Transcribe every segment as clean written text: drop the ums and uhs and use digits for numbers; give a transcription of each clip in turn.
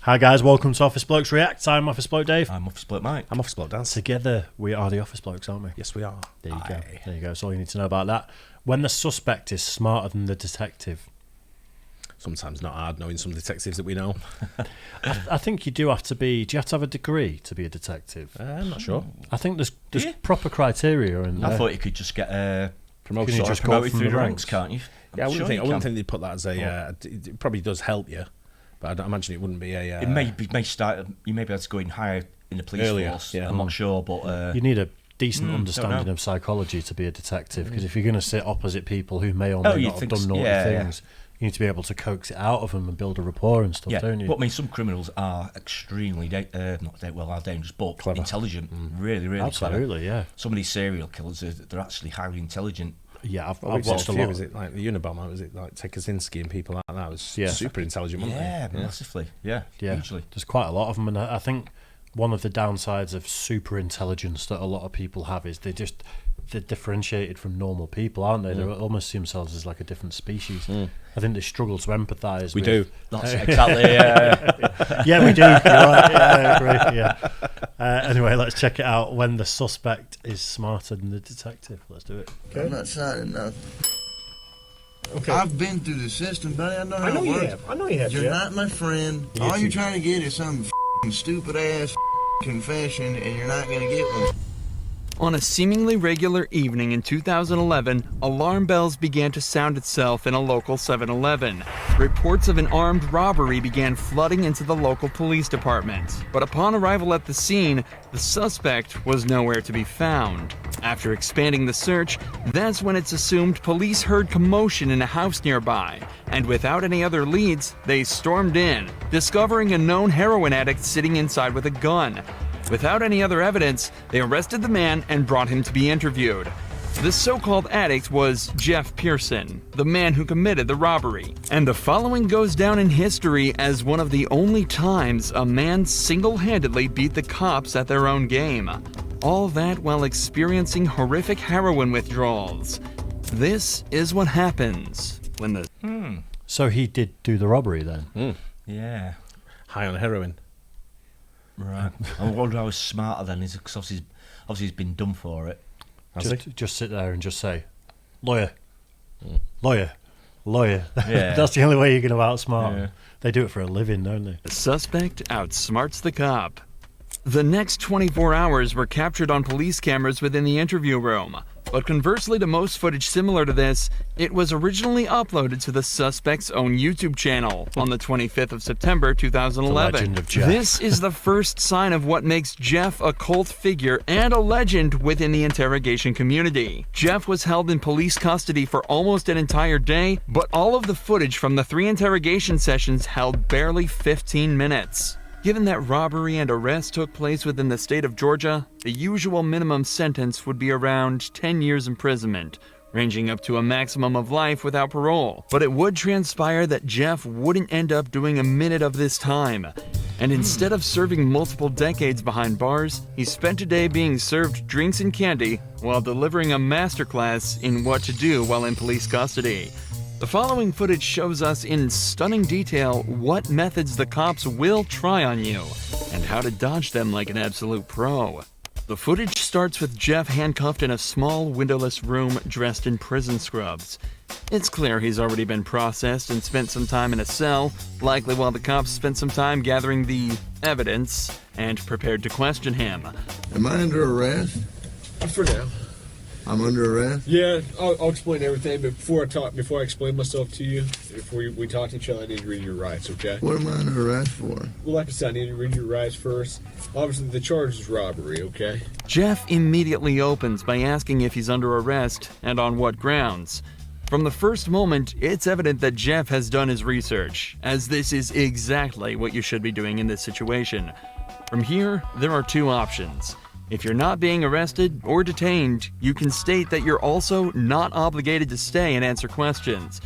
Hi guys, welcome to Office Blokes React. I'm Office Bloke Dave. I'm Office Bloke Mike. I'm Office Bloke Dan. Together we are the Office Blokes, aren't we? Yes, we are. There you go. There you go. That's all you need to know about that. When the suspect is smarter than the detective. Sometimes not hard knowing some detectives that we know. I think you do have to be... Do you have to have a degree to be a detective? I'm not sure. I think there's proper criteria in there. I thought you could just get Can you just go promoted from through the the ranks? ranks, can't you? I wouldn't think they'd put that as a... it probably does help you, but I don't imagine it wouldn't be a... It may start... You may be able to go in higher in the police force. Yeah. I'm not sure, but... you need a decent understanding of psychology to be a detective, because if you're going to sit opposite people who may or may not have done naughty things, you need to be able to coax it out of them and build a rapport and stuff, don't you? But I mean, some criminals are extremely are dangerous, but clever. Intelligent, really, really Absolutely, clever. yeah. Some of these serial killers, they're actually highly intelligent. Yeah, I've We've watched a lot. Was it like the Unabomber? Was it like Kaczynski and people like that? It was super intelligent, wasn't Yeah, they? massively. Yeah, hugely. There's quite a lot of them, and I think one of the downsides of super intelligence that a lot of people have is they're differentiated from normal people, aren't they? They almost see themselves as like a different species. I think they struggle to empathise. We do. That's exactly. Yeah, we do. You're right. Yeah, I agree. Yeah. Anyway, let's check it out. When the suspect is smarter than the detective. Let's do it. Okay. I'm not signing nothing. Okay. I've been through the system, buddy. I know how it works. I know you have. You're not my friend. All you're trying to get is some stupid ass confession, and you're not gonna get one. On a seemingly regular evening in 2011, alarm bells began to sound itself in a local 7-Eleven. Reports of an armed robbery began flooding into the local police department. But upon arrival at the scene, the suspect was nowhere to be found. After expanding the search, that's when it's assumed police heard commotion in a house nearby. And without any other leads, they stormed in, discovering a known heroin addict sitting inside with a gun. Without any other evidence, they arrested the man and brought him to be interviewed. This so-called addict was Jeff Pearson, the man who committed the robbery. And the following goes down in history as one of the only times a man single-handedly beat the cops at their own game. All that while experiencing horrific heroin withdrawals. This is what happens when the... So he did do the robbery then? Yeah. High on heroin. Right. I wonder how smarter then is, because obviously he's been done for it. Just sit there and just say, lawyer, lawyer, lawyer. Yeah. That's the only way you're going to outsmart them. They do it for a living, don't they? The suspect outsmarts the cop. The next 24 hours were captured on police cameras within the interview room. But conversely to most footage similar to this, it was originally uploaded to the suspect's own YouTube channel on the 25th of September 2011. The legend of Jeff. This is the first sign of what makes Jeff a cult figure and a legend within the interrogation community. Jeff was held in police custody for almost an entire day, but all of the footage from the 3 interrogation sessions held barely 15 minutes. Given that robbery and arrest took place within the state of Georgia, the usual minimum sentence would be around 10 years imprisonment, ranging up to a maximum of life without parole. But it would transpire that Jeff wouldn't end up doing a minute of this time. And instead of serving multiple decades behind bars, he spent a day being served drinks and candy while delivering a masterclass in what to do while in police custody. The following footage shows us in stunning detail what methods the cops will try on you, and how to dodge them like an absolute pro. The footage starts with Jeff handcuffed in a small windowless room dressed in prison scrubs. It's clear he's already been processed and spent some time in a cell, likely while the cops spent some time gathering the evidence and prepared to question him. Am I under arrest? For now. I'm under arrest? Yeah, I'll explain everything, but before I explain myself to you, before we talk to each other, I need to read your rights, okay? What am I under arrest for? Well, like I said, I need to read your rights first. Obviously, the charge is robbery, okay? Jeff immediately opens by asking if he's under arrest and on what grounds. From the first moment, it's evident that Jeff has done his research, as this is exactly what you should be doing in this situation. From here, there are 2 options. If you're not being arrested or detained, you can state that you're also not obligated to stay and answer questions.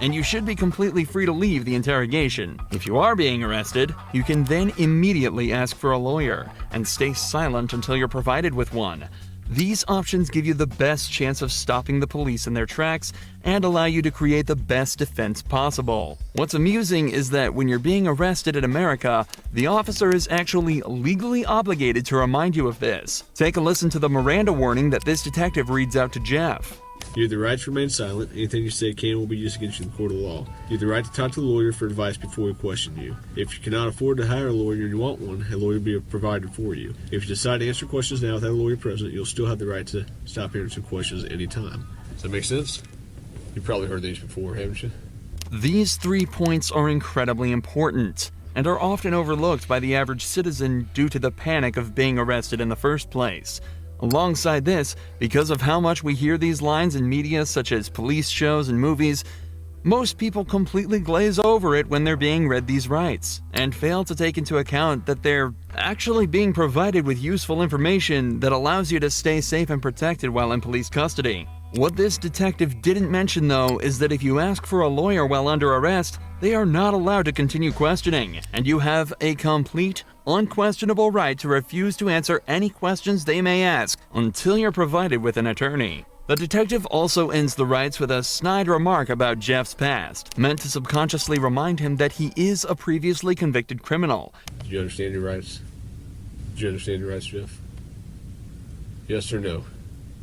And you should be completely free to leave the interrogation. If you are being arrested, you can then immediately ask for a lawyer and stay silent until you're provided with one. These options give you the best chance of stopping the police in their tracks and allow you to create the best defense possible. What's amusing is that when you're being arrested in America, the officer is actually legally obligated to remind you of this. Take a listen to the Miranda warning that this detective reads out to Jeff. You have the right to remain silent. Anything you say can and will be used against you in the court of law. You have the right to talk to the lawyer for advice before we question you. If you cannot afford to hire a lawyer and you want one, a lawyer will be provided for you. If you decide to answer questions now without a lawyer present, you'll still have the right to stop answering questions at any time. Does that make sense? You've probably heard these before, haven't you? These 3 points are incredibly important and are often overlooked by the average citizen due to the panic of being arrested in the first place. Alongside this, because of how much we hear these lines in media such as police shows and movies, most people completely glaze over it when they're being read these rights, and fail to take into account that they're actually being provided with useful information that allows you to stay safe and protected while in police custody. What this detective didn't mention, though, is that if you ask for a lawyer while under arrest, they are not allowed to continue questioning, and you have a complete, unquestionable right to refuse to answer any questions they may ask until you're provided with an attorney. The detective also ends the rights with a snide remark about Jeff's past, meant to subconsciously remind him that he is a previously convicted criminal. Do you understand your rights? Do you understand your rights, Jeff? Yes or no?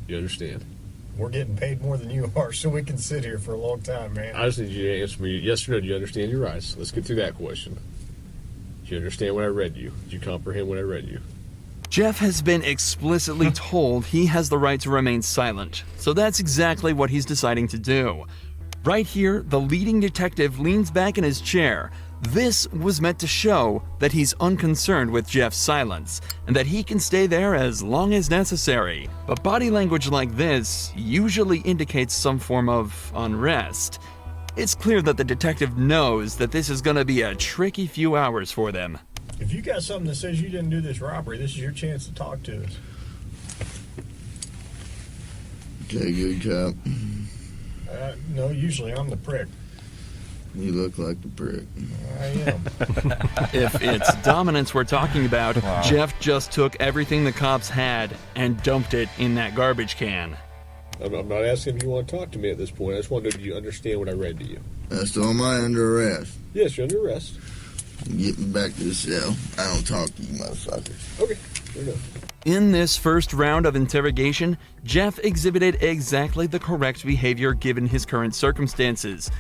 You understand? We're getting paid more than you are, so we can sit here for a long time, man. I just need you to answer me yes or no. Do you understand your rights? Let's get through that question. Do you understand what I read you? Do you comprehend what I read you? Jeff has been explicitly told he has the right to remain silent, so that's exactly what he's deciding to do. Right here, the leading detective leans back in his chair. This was meant to show that he's unconcerned with Jeff's silence, and that he can stay there as long as necessary. But body language like this usually indicates some form of unrest. It's clear that the detective knows that this is going to be a tricky few hours for them. If you got something that says you didn't do this robbery, this is your chance to talk to us. Okay, good cop. No, usually I'm the prick. You look like the prick. I am. If it's dominance we're talking about, Jeff just took everything the cops had and dumped it in that garbage can. I'm not asking if you want to talk to me at this point. I just want to know, do you understand what I read to you? So am I under arrest? Yes, you're under arrest. Get me back to the cell. I don't talk to you motherfuckers. Okay, fair enough. In this first round of interrogation, Jeff exhibited exactly the correct behavior given his current circumstances.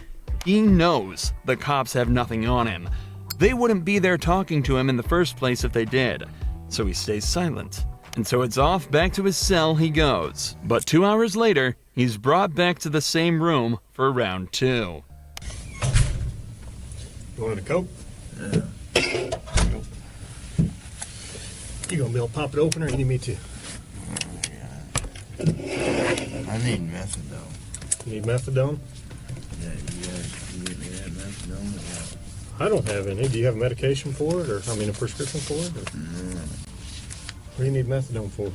He knows the cops have nothing on him. They wouldn't be there talking to him in the first place if they did. So he stays silent. And so it's off back to his cell he goes. But 2 hours later, he's brought back to the same room for round 2. You wanted a Coke? Yeah. You gonna be able to pop it open, or you need me to? I need methadone. You need methadone? Yeah, you guys can get me that methadone. I don't have any. Do you have medication for it, or a prescription for it? Or? No. What do you need methadone for?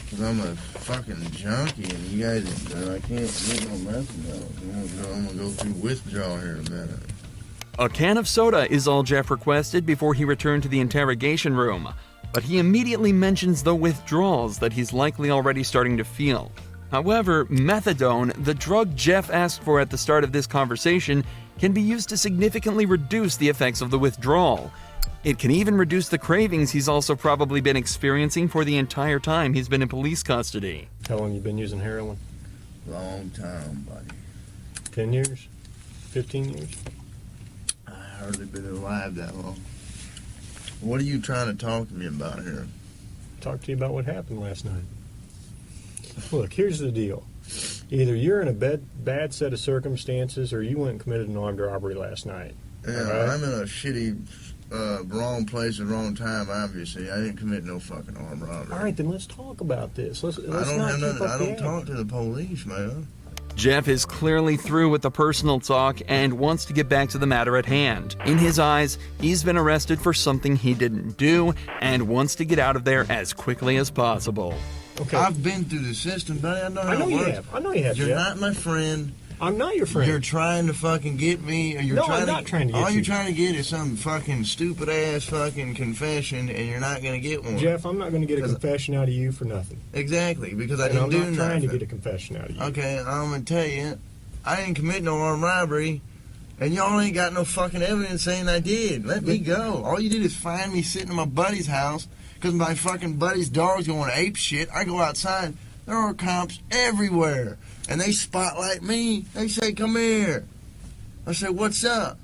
Because I'm a fucking junkie, and you guys, I can't get no methadone. I'm gonna go through withdrawal here in a minute. A can of soda is all Jeff requested before he returned to the interrogation room. But he immediately mentions the withdrawals that he's likely already starting to feel. However, methadone, the drug Jeff asked for at the start of this conversation, can be used to significantly reduce the effects of the withdrawal. It can even reduce the cravings he's also probably been experiencing for the entire time he's been in police custody. How long you been using heroin? Long time, buddy. 10 years? 15 years? I hardly been alive that long. What are you trying to talk to me about here? Talk to you about what happened last night. Look, here's the deal. Either you're in a bad set of circumstances, or you went and committed an armed robbery last night. Yeah, right? I'm in a shitty, wrong place at wrong time, obviously. I didn't commit no fucking armed robbery. All right, then let's talk about this. Let's I don't not have keep nothing. up I the don't talk act. to the police, man. Jeff is clearly through with the personal talk and wants to get back to the matter at hand. In his eyes, he's been arrested for something he didn't do and wants to get out of there as quickly as possible. Okay. I've been through the system, buddy. I know how it works. I know you have. You're Jeff. not my friend. I'm not your friend. You're trying to fucking get me, or you're No, trying I'm not trying to get all you. you're trying to get is some fucking stupid ass fucking confession, and you're not gonna get one. Jeff, I'm not going to get a confession out of you for nothing. Exactly, because I And didn't I'm do not nothing. trying to get a confession out of you. Okay, I'm gonna tell you, I didn't commit no armed robbery, and y'all ain't got no fucking evidence saying I did. Let me go. All you did is find me sitting in my buddy's house because my fucking buddy's dog's going ape shit. I go outside, there are cops everywhere, and they spotlight me. They say, "Come here." I say, "What's up?"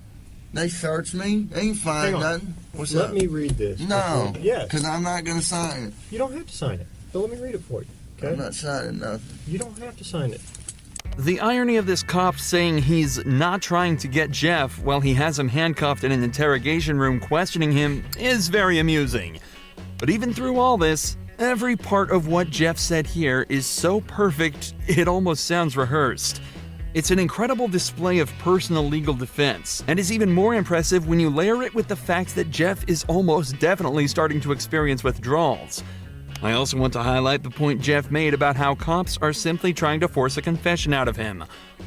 They search me. They ain't find Hang on. nothing. What's Let up? me read this. No. Yes. Because I'm not gonna sign it. You don't have to sign it. But let me read it for you. Okay? I'm not signing nothing. You don't have to sign it. The irony of this cop saying he's not trying to get Jeff while he has him handcuffed in an interrogation room questioning him is very amusing. But even through all this, every part of what Jeff said here is so perfect it almost sounds rehearsed. It's an incredible display of personal legal defense, and is even more impressive when you layer it with the fact that Jeff is almost definitely starting to experience withdrawals. I also want to highlight the point Jeff made about how cops are simply trying to force a confession out of him.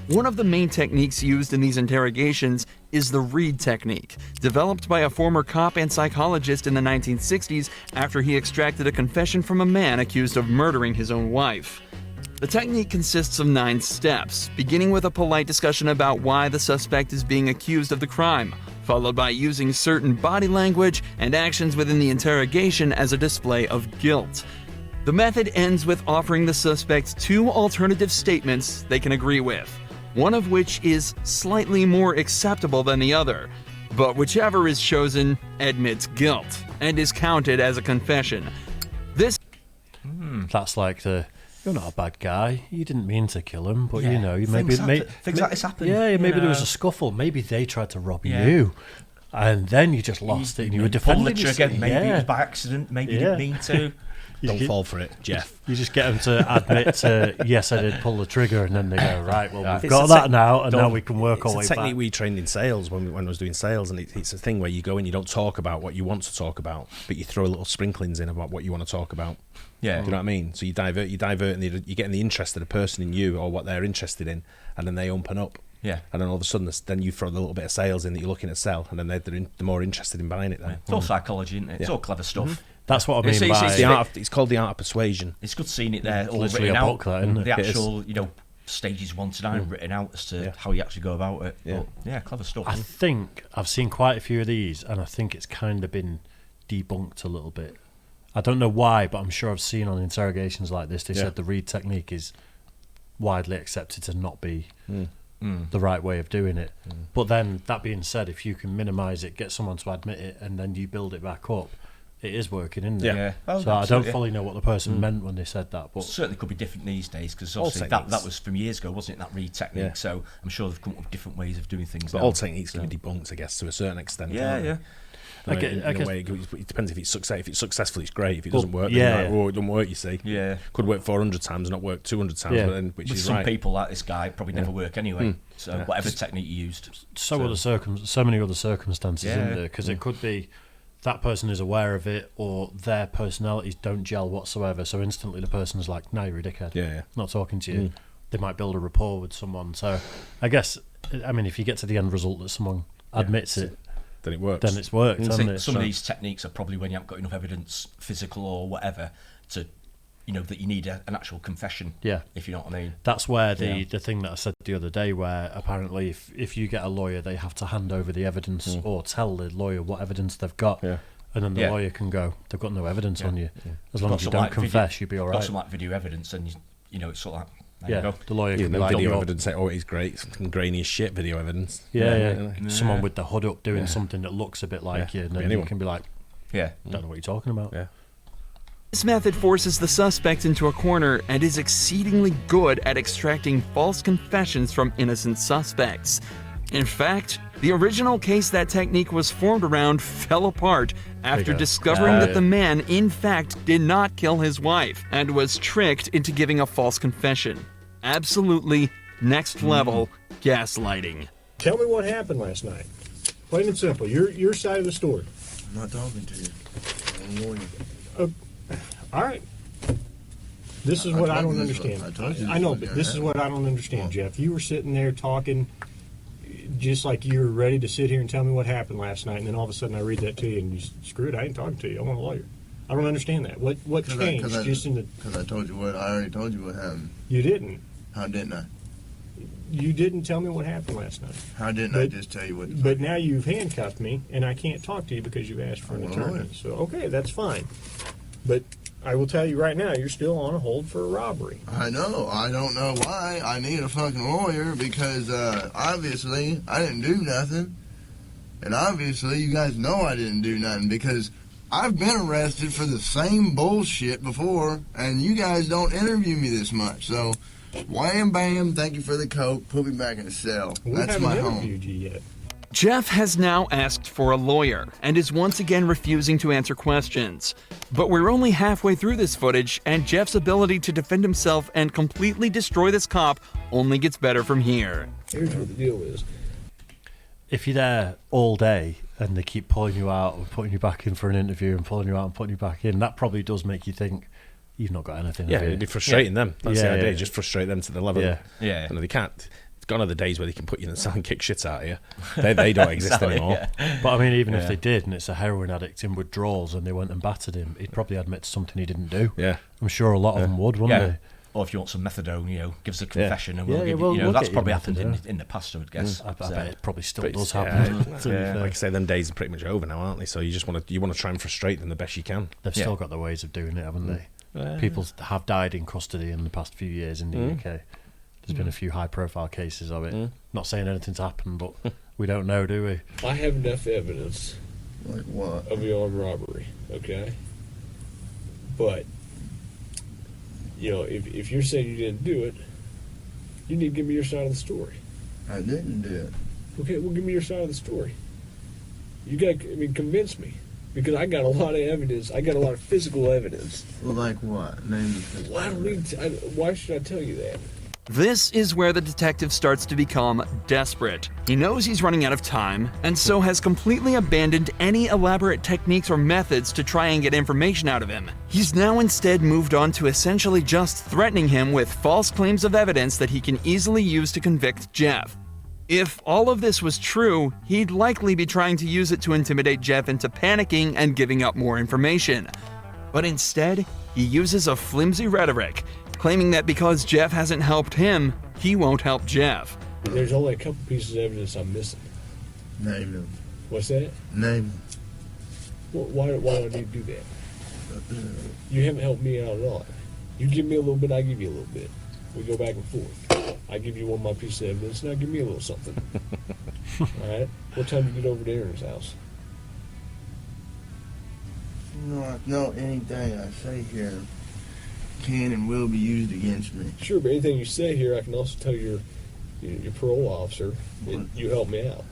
One of the main techniques used in these interrogations is the Reid technique, developed by a former cop and psychologist in the 1960s after he extracted a confession from a man accused of murdering his own wife. The technique consists of 9 steps, beginning with a polite discussion about why the suspect is being accused of the crime, followed by using certain body language and actions within the interrogation as a display of guilt. The method ends with offering the suspect 2 alternative statements they can agree with, one of which is slightly more acceptable than the other, but whichever is chosen admits guilt and is counted as a confession. This That's like you're not a bad guy. You didn't mean to kill him, but Yeah. you know, Things like this happen. Yeah, maybe You there was know. a scuffle. Maybe they tried to rob Yeah. you, and then you just lost it. And you were pulled defending the trigger. yourself. Maybe it Yeah. was by accident. Maybe you Yeah. didn't mean to. Don't fall for it, Jeff. You just get them to admit to, yes, I did pull the trigger, and then they go, right, well, we've It's got a that tech- now, and now don't- we can work our way It's a technique back. we trained in sales when I was doing sales, and it's a thing where you go in, you don't talk about what you want to talk about, but you throw little sprinklings in about what you want to talk about. Yeah. Do you know what I mean? So you divert, and you're getting the interest of the person in you or what they're interested in, and then they open up. Yeah. And then all of a sudden, then you throw a little bit of sales in that you're looking to sell, and then they're more interested in buying it then. It's all psychology, isn't it? It's Yeah. all clever stuff. That's what I mean It's- by... it's- It's called the art of persuasion. It's good seeing it there, all literally written a out. book, that, isn't it? The It is. actual, stages 1 to 9 written out as to how you actually go about it. Yeah. But, yeah, clever stuff. I think I've seen quite a few of these, and I think it's kind of been debunked a little bit. I don't know why, but I'm sure I've seen on interrogations like this, they said the Reid technique is widely accepted to not be the right way of doing it. But then, that being said, if you can minimise it, get someone to admit it, and then you build it back up, it is working, isn't it? Yeah. Oh, So I don't absolutely. fully know what the person meant when they said that, but Certainly could be different these days because All obviously techniques. that was from years ago, wasn't it? That Reid technique. Yeah. So I'm sure they've come up with different ways of doing things. But now. all techniques can So- be debunked, I guess, to a certain extent. Yeah, can't they? yeah. I guess- In I a guess- way, it depends if it's success. If it's successful, it's great. If it Well, doesn't work, yeah, then you're like, yeah. oh, it doesn't work. You see, Yeah. could work 400 times, not work 200 times, Yeah. but then which With is some right. people like this guy probably never work anyway. So Yeah. whatever technique you used. so many other circumstances, Yeah. isn't there? Because it could be that person is aware of it, or their personalities don't gel whatsoever. So instantly, the person's like, "No, you're a dickhead. Yeah. Not talking to you." They might build a rapport with someone. So, I guess, I mean, if you get to the end result that someone admits it, Then it works. then it's worked, hasn't it? Some of So- these techniques are probably when you haven't got enough evidence, physical or whatever, to that you need an actual confession. Yeah. If you know what I mean. That's where the Yeah. thing that I said the other day, where apparently if you get a lawyer, they have to hand over the evidence or tell the lawyer what evidence they've got. Yeah. And then the Yeah. lawyer can go, they've got no evidence Yeah. on you. As long Got as you some, don't like, confess, video, you'll be all got right. some like video evidence, and it's sort of like there Yeah, you go. the lawyer Yeah, can be no like, video "You're-" evidence. Oh, it's great. Some grainy as shit video evidence. Yeah. Yeah. Someone with the hood up doing something that looks a bit like Yeah. you, and Be then you anyone. can be like, Yeah. don't know what you're talking about. Yeah. This method forces the suspect into a corner and is exceedingly good at extracting false confessions from innocent suspects. In fact, the original case that technique was formed around fell apart after go. discovering Yeah. that the man, in fact, did not kill his wife and was tricked into giving a false confession. Absolutely next level gaslighting. Tell me what happened last night. Plain and simple. Your side of the story. I'm not talking to you. I'm warning you. All right. This is what I told don't you this understand. was- I told you I this know, was but gonna this is happen. what I don't understand, Well- Jeff. You were sitting there talking just like you were ready to sit here and tell me what happened last night, and then all of a sudden I read that to you, and you screw it, I ain't talking to you. I want a lawyer. I don't understand that. What changed? Just in the Because I told you what. I already told you what happened. you didn't. How didn't I? You didn't tell me what happened last night. How didn't I But- just tell you what? But now you've handcuffed me, and I can't talk to you because you've asked for an I want a attorney. lawyer. So okay, that's fine. But I will tell you right now, you're still on a hold for a robbery. I know. I don't know why. I need a fucking lawyer because obviously I didn't do nothing, and obviously you guys know I didn't do nothing because I've been arrested for the same bullshit before, and you guys don't interview me this much. So, wham bam, thank you for the coke. Put me back in the cell. We That's haven't my home. interviewed you yet. Jeff has now asked for a lawyer and is once again refusing to answer questions. But we're only halfway through this footage, and Jeff's ability to defend himself and completely destroy this cop only gets better from here. Here's what the deal is. If you're there all day and they keep pulling you out and putting you back in for an interview and pulling you out and putting you back in, that probably does make you think you've not got anything. Yeah, have you? it'd be frustrating them. That's Yeah, the idea. yeah. Just frustrate them to the level. Yeah. Yeah. You know, they can't. It's gone are the days where they can put you in the cell and kick shit out of you. They don't exist Exactly, anymore. yeah. But I mean, even if they did, and it's a heroin addict in withdrawals, and they went and battered him, he'd probably admit to something he didn't do. Yeah. I'm sure a lot of them would, wouldn't Yeah. they? Or if you want some methadone, give us a confession and Yeah, we'll yeah, give we'll- you. we'll That's get you probably happened methadone. in the past, I would guess. I bet it probably still But does it's- happen. yeah, to be fair. like I say, them days are pretty much over now, aren't they? So you just want to try and frustrate them the best you can. They've Yeah. still got their ways of doing it, haven't they? Yeah. People have died in custody in the past few years in the UK. There's been a few high-profile cases of it. Not saying anything's happened, but we don't know, do we? I have enough evidence Like what? of the armed robbery, okay? But, if you're saying you didn't do it, you need to give me your side of the story. I didn't do it. Okay, well, give me your side of the story. You got, convince me. Because I got a lot of evidence. I got a lot of physical evidence. Well, like what? Name the physical Well, I don't need to, why should I tell you that? This is where the detective starts to become desperate. He knows he's running out of time, and so has completely abandoned any elaborate techniques or methods to try and get information out of him. He's now instead moved on to essentially just threatening him with false claims of evidence that he can easily use to convict Jeff. If all of this was true, he'd likely be trying to use it to intimidate Jeff into panicking and giving up more information. But instead, he uses a flimsy rhetoric, claiming that because Jeff hasn't helped him, he won't help Jeff. There's only a couple pieces of evidence I'm missing. Name them. What's that? Name. Why do I need to do that? You haven't helped me out at all. You give me a little bit, I give you a little bit. We go back and forth. I give you one of my pieces of evidence, now give me a little something. All right? What time do you get over to Aaron's house? No, anything I say here can and will be used against me. Sure, but anything you say here, I can also tell your parole officer that you helped me out.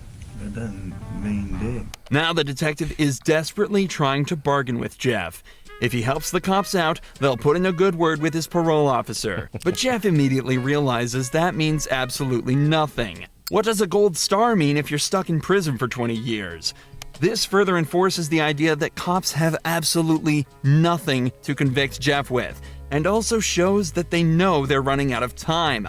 That doesn't mean dick. Now the detective is desperately trying to bargain with Jeff. If he helps the cops out, they'll put in a good word with his parole officer. But Jeff immediately realizes that means absolutely nothing. What does a gold star mean if you're stuck in prison for 20 years? This further enforces the idea that cops have absolutely nothing to convict Jeff with, and also shows that they know they're running out of time.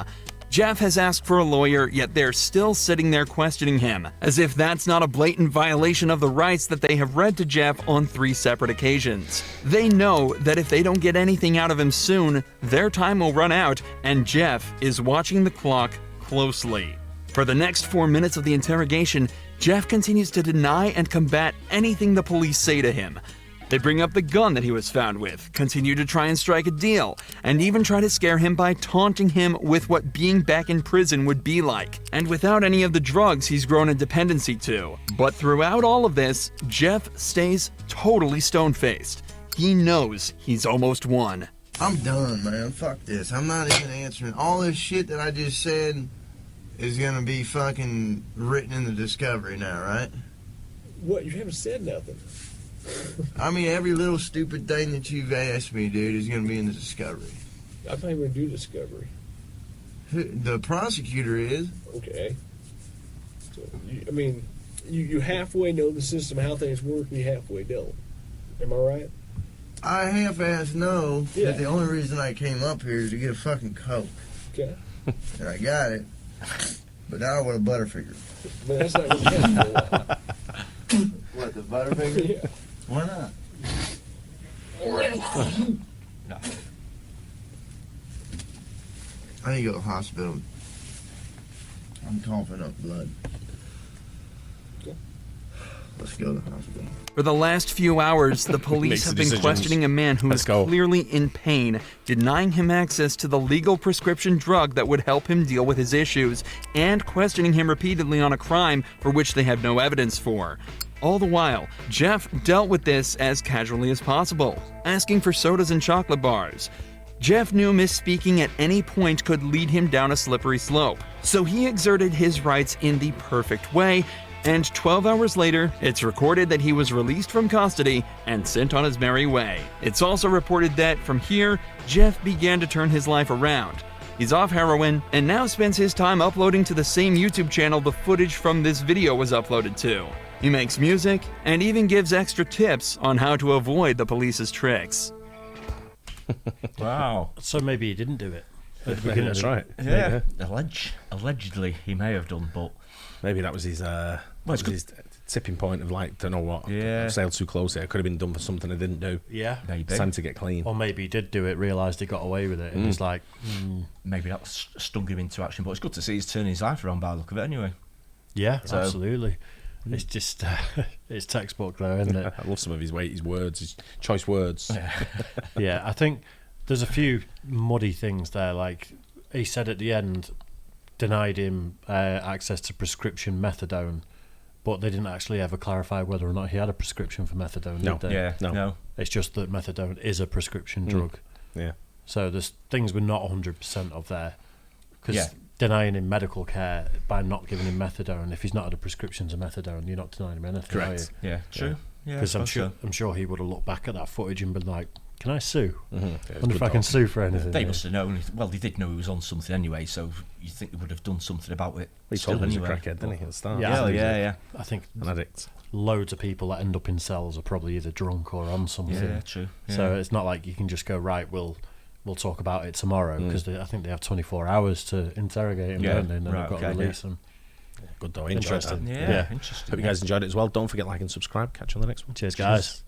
Jeff has asked for a lawyer, yet they're still sitting there questioning him, as if that's not a blatant violation of the rights that they have read to Jeff on 3 separate occasions. They know that if they don't get anything out of him soon, their time will run out, and Jeff is watching the clock closely. For the next 4 minutes of the interrogation, Jeff continues to deny and combat anything the police say to him. They bring up the gun that he was found with, continue to try and strike a deal, and even try to scare him by taunting him with what being back in prison would be like, and without any of the drugs he's grown a dependency to. But throughout all of this, Jeff stays totally stone-faced. He knows he's almost won. I'm done, man. Fuck this. I'm not even answering. All this shit that I just said is gonna be fucking written in the discovery now, right? What? You haven't said nothing. I mean, every little stupid thing that you've asked me, dude, is gonna be in the discovery. I'm not even going to do discovery. The prosecutor is. Okay. So, you halfway know the system, how things work, and you halfway don't. Am I right? I half-ass know that the only reason I came up here is to get a fucking Coke. Okay. And I got it. But now I want a Butterfinger. But that's not what you had for a while. What, the Butterfinger? Yeah. Why not? No. I need to go to the hospital. I'm coughing up blood. Okay. Let's go to the hospital. For the last few hours, the police Makes have the been decisions. questioning a man who Let's is go. clearly in pain, denying him access to the legal prescription drug that would help him deal with his issues, and questioning him repeatedly on a crime for which they have no evidence for. All the while, Jeff dealt with this as casually as possible, asking for sodas and chocolate bars. Jeff knew misspeaking at any point could lead him down a slippery slope, so he exerted his rights in the perfect way, and 12 hours later, it's recorded that he was released from custody and sent on his merry way. It's also reported that from here, Jeff began to turn his life around. He's off heroin and now spends his time uploading to the same YouTube channel the footage from this video was uploaded to. He makes music and even gives extra tips on how to avoid the police's tricks. Wow. So maybe he didn't do it at the beginning. That's right. Yeah. Allegedly, he may have done, but Maybe that was his it's good. his tipping point of like, don't know what. Yeah. I've sailed too close here. I could have been done for something I didn't do. Yeah. maybe. It's time to get clean. Or maybe he did do it, realised he got away with it, and he's like, Maybe that stung him into action. But it's good to see he's turning his life around by the look of it anyway. yeah, So- absolutely. It's just, it's textbook though, isn't it? I love some of his words, his choice words. Yeah, I think there's a few muddy things there. Like he said at the end, denied him access to prescription methadone, but they didn't actually ever clarify whether or not he had a prescription for methadone. No. Did they? Yeah. No. It's just that methadone is a prescription drug. Yeah. So there's things we're not 100% of there. Because Yeah. denying him medical care by not giving him methadone, if he's not had a prescription to methadone, you're not denying him anything, Correct. Yeah. True. Yeah. Because I I'm suppose sure, I'm sure he would have looked back at that footage and been like, can I sue? Yeah, it was Wonder if good I can talk. sue for anything. They yeah. must have known. Well, they did know he was on something anyway, so you think they would have done something about it. He still told him he anyway. was a crackhead, didn't he, at the start? Yeah. Yeah. I think An addict. loads of people that end up in cells are probably either drunk or on something. Yeah, true. Yeah. So it's not like you can just go, right, we'll talk about it tomorrow, because I think they have 24 hours to interrogate him, Yeah, don't they? And then right, they've got okay, to release him. Good though. I enjoyed Interesting. that. yeah, Yeah. interesting. Hope you guys enjoyed it as well. Don't forget like and subscribe. Catch you on the next one. Cheers, guys.